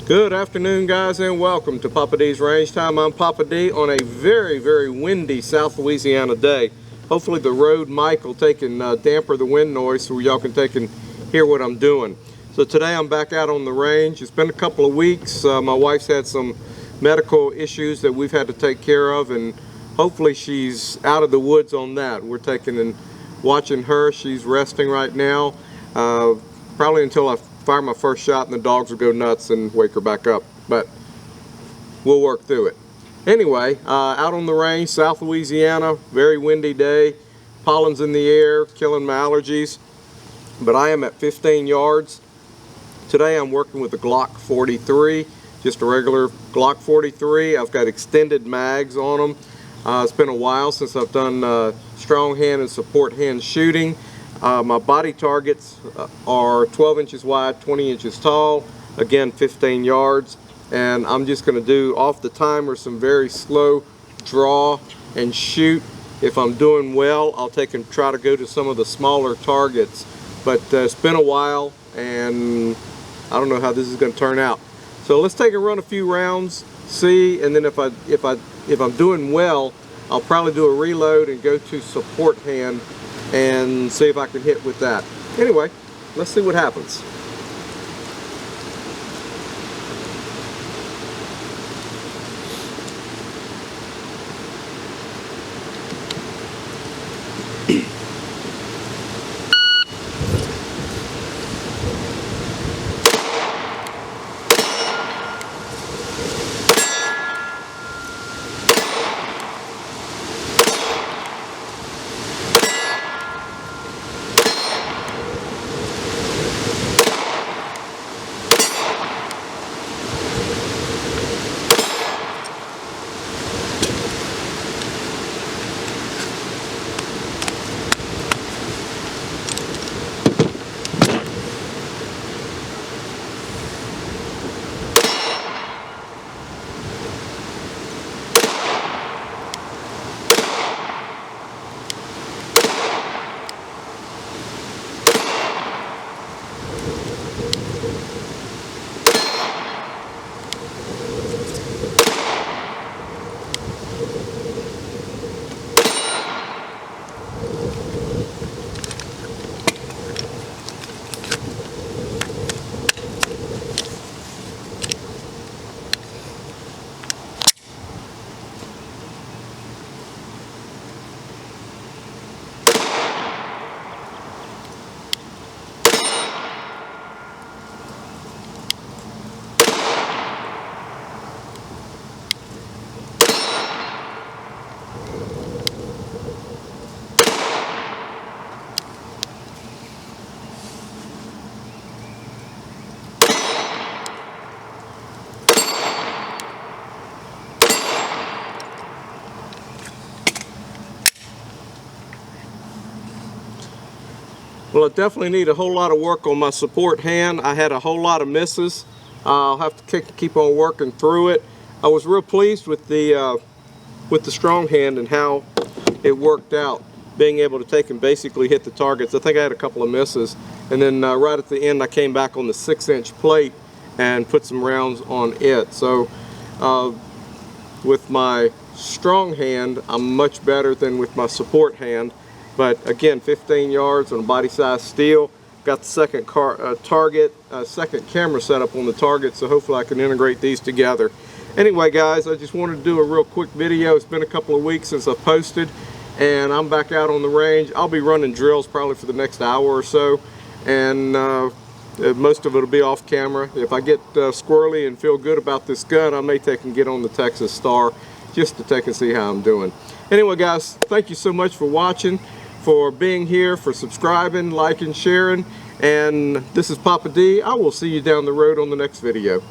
Good afternoon, guys, and welcome to Papa D's Range Time. I'm Papa D on a very windy South Louisiana day. Hopefully the road mic will take and damper the wind noise so y'all can take and hear what I'm doing. So today I'm back out on the range. It's been a couple of weeks. My wife's had some medical issues that we've had to take care of, and hopefully she's out of the woods on that. We're taking and watching her. She's resting right now, probably until I fire my first shot and the dogs will go nuts and wake her back up, but we'll work through it. Anyway, out on the range, South Louisiana, very windy day, pollen's in the air, killing my allergies, but I am at 15 yards. Today I'm working with the Glock 43, just a regular Glock 43. I've got extended mags on them. It's been a while since I've done strong hand and support hand shooting. My body targets are 12 inches wide, 20 inches tall, again 15 yards, and I'm just going to do off the timer some very slow draw and shoot. If I'm doing well, I'll take and try to go to some of the smaller targets, but it's been a while and I don't know how this is going to turn out. So let's take and run a few rounds, see, and then if I'm doing well, I'll probably do a reload and go to support hand and see if I can hit with that. Anyway, let's see what happens. Well, I definitely need a whole lot of work on my support hand. I had a whole lot of misses. I'll have to keep on working through it. I was real pleased with the strong hand and how it worked out, being able to take and basically hit the targets. I think I had a couple of misses, and then right at the end I came back on the 6-inch plate and put some rounds on it. So with my strong hand, I'm much better than with my support hand. But again, 15 yards on a body size steel. Got the second second camera set up on the target, so hopefully I can integrate these together. Anyway, guys, I just wanted to do a real quick video. It's been a couple of weeks since I posted, and I'm back out on the range. I'll be running drills probably for the next hour or so, and most of it will be off camera. If I get squirrely and feel good about this gun, I may take and get on the Texas Star just to take and see how I'm doing. Anyway, guys, thank you so much for watching, for being here, for subscribing, liking, sharing, and this is Papa D. I will see you down the road on the next video.